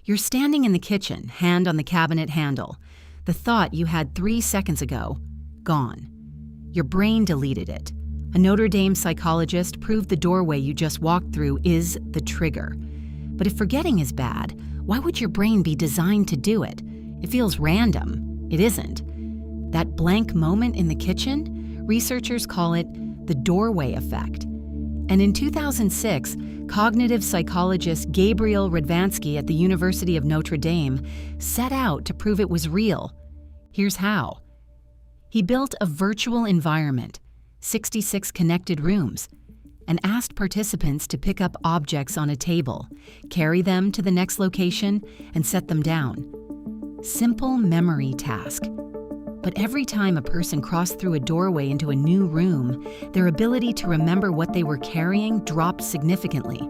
You're standing in the kitchen, hand on the cabinet handle. The thought you had 3 seconds ago, gone. Your brain deleted it. A Notre Dame psychologist proved the doorway you just walked through is the trigger. But if forgetting is bad, why would your brain be designed to do it? It feels random. It isn't. That blank moment in the kitchen, researchers call it the doorway effect. And in 2006, cognitive psychologist Gabriel Radvansky at the University of Notre Dame set out to prove it was real. Here's how. He built a virtual environment, 66 connected rooms, and asked participants to pick up objects on a table, carry them to the next location, and set them down. Simple memory task. But every time a person crossed through a doorway into a new room, their ability to remember what they were carrying dropped significantly.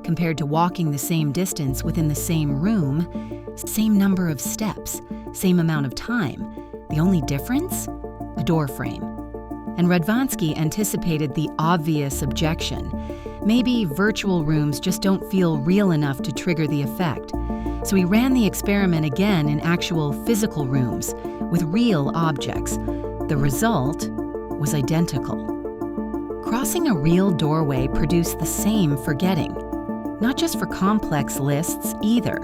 Compared to walking the same distance within the same room, same number of steps, same amount of time. The only difference? A door frame. And Radvansky anticipated the obvious objection. Maybe virtual rooms just don't feel real enough to trigger the effect. So he ran the experiment again in actual physical rooms with real objects. The result was identical. Crossing a real doorway produced the same forgetting. Not just for complex lists either.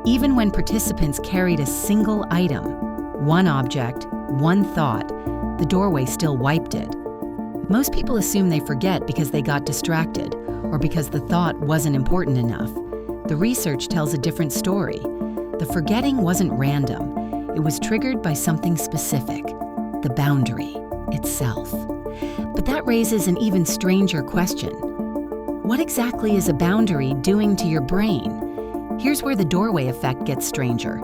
Even when participants carried a single item, one object, one thought, the doorway still wiped it. Most people assume they forget because they got distracted or because the thought wasn't important enough. The research tells a different story. The forgetting wasn't random. It was triggered by something specific, the boundary itself. But that raises an even stranger question. What exactly is a boundary doing to your brain? Here's where the doorway effect gets stranger.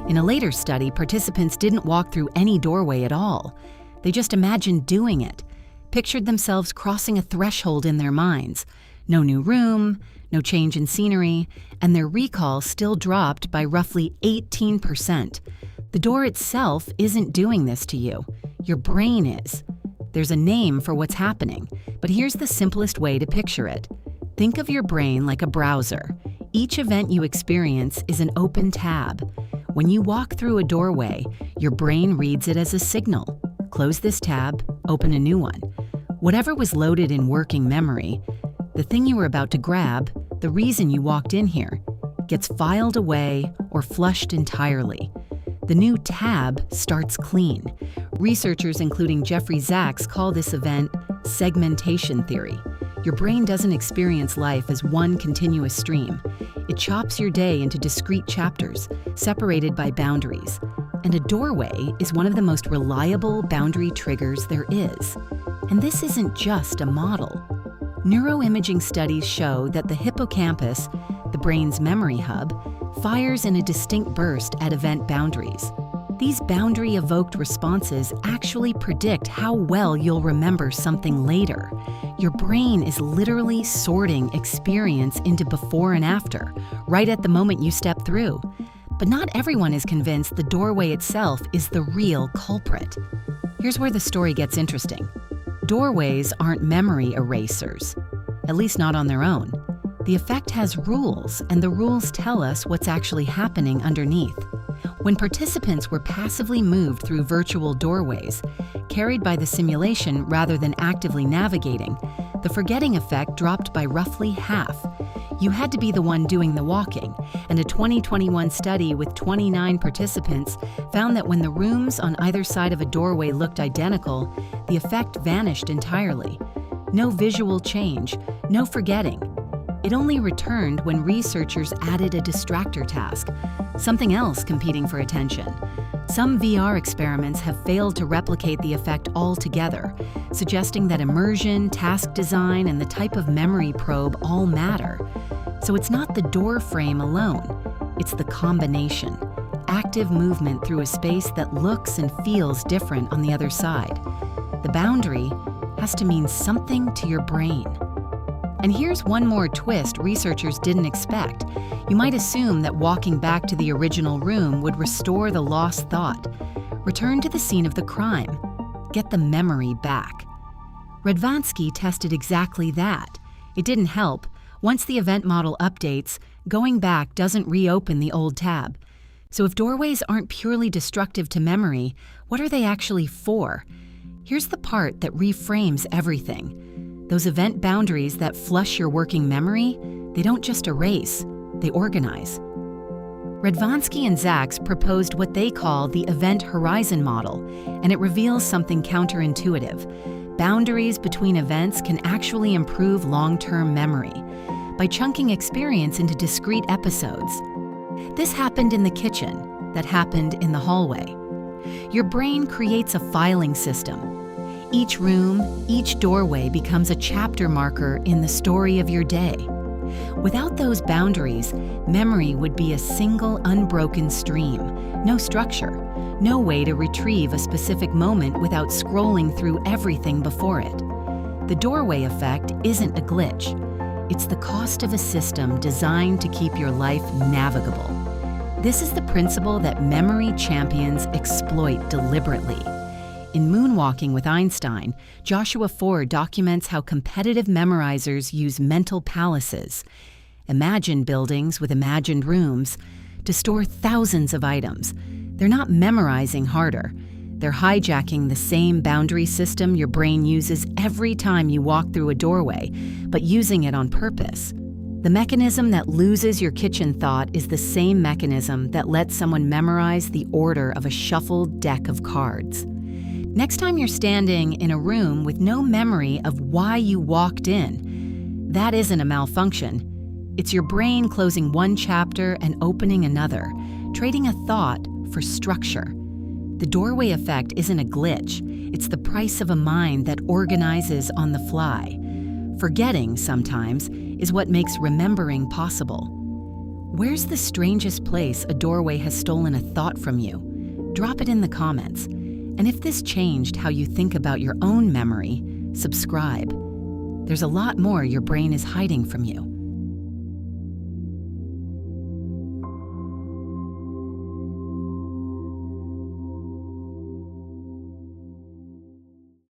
In a later study, participants didn't walk through any doorway at all. They just imagined doing it, pictured themselves crossing a threshold in their minds. No new room, no change in scenery, and their recall still dropped by roughly 18%. The door itself isn't doing this to you. Your brain is. There's a name for what's happening, but here's the simplest way to picture it. Think of your brain like a browser. Each event you experience is an open tab. When you walk through a doorway, your brain reads it as a signal. Close this tab, open a new one. Whatever was loaded in working memory, the thing you were about to grab, the reason you walked in here, gets filed away or flushed entirely. The new tab starts clean. Researchers, including Jeffrey Zacks, call this event segmentation theory. Your brain doesn't experience life as one continuous stream. It chops your day into discrete chapters, separated by boundaries. And a doorway is one of the most reliable boundary triggers there is. And this isn't just a model. Neuroimaging studies show that the hippocampus, the brain's memory hub, fires in a distinct burst at event boundaries. These boundary-evoked responses actually predict how well you'll remember something later. Your brain is literally sorting experience into before and after, right at the moment you step through. But not everyone is convinced the doorway itself is the real culprit. Here's where the story gets interesting. Doorways aren't memory erasers, at least not on their own. The effect has rules, and the rules tell us what's actually happening underneath. When participants were passively moved through virtual doorways, carried by the simulation rather than actively navigating, the forgetting effect dropped by roughly half. You had to be the one doing the walking, and a 2021 study with 29 participants found that when the rooms on either side of a doorway looked identical, the effect vanished entirely. No visual change, no forgetting. It only returned when researchers added a distractor task, something else competing for attention. Some VR experiments have failed to replicate the effect altogether, suggesting that immersion, task design, and the type of memory probe all matter. So it's not the door frame alone, it's the combination. Active movement through a space that looks and feels different on the other side. The boundary has to mean something to your brain. And here's one more twist researchers didn't expect. You might assume that walking back to the original room would restore the lost thought. Return to the scene of the crime. Get the memory back. Radvansky tested exactly that. It didn't help. Once the event model updates, Going back doesn't reopen the old tab. So if doorways aren't purely destructive to memory, what are they actually for? Here's the part that reframes everything. Those event boundaries that flush your working memory, they don't just erase, they organize. Radvansky and Zacks proposed what they call the event horizon model, and it reveals something counterintuitive. Boundaries between events can actually improve long-term memory by chunking experience into discrete episodes. This happened in the kitchen, that happened in the hallway. Your brain creates a filing system. Each room, each doorway becomes a chapter marker in the story of your day. Without those boundaries, memory would be a single unbroken stream, no structure, no way to retrieve a specific moment without scrolling through everything before it. The doorway effect isn't a glitch. It's the cost of a system designed to keep your life navigable. This is the principle that memory champions exploit deliberately. In Moonwalking with Einstein, Joshua Ford documents how competitive memorizers use mental palaces, imagined buildings with imagined rooms, to store thousands of items. They're not memorizing harder. They're hijacking the same boundary system your brain uses every time you walk through a doorway, but using it on purpose. The mechanism that loses your kitchen thought is the same mechanism that lets someone memorize the order of a shuffled deck of cards. Next time you're standing in a room with no memory of why you walked in, that isn't a malfunction. It's your brain closing one chapter and opening another, trading a thought for structure. The doorway effect isn't a glitch. It's the price of a mind that organizes on the fly. Forgetting, sometimes, is what makes remembering possible. Where's the strangest place a doorway has stolen a thought from you? Drop it in the comments. And if this changed how you think about your own memory, subscribe. There's a lot more your brain is hiding from you.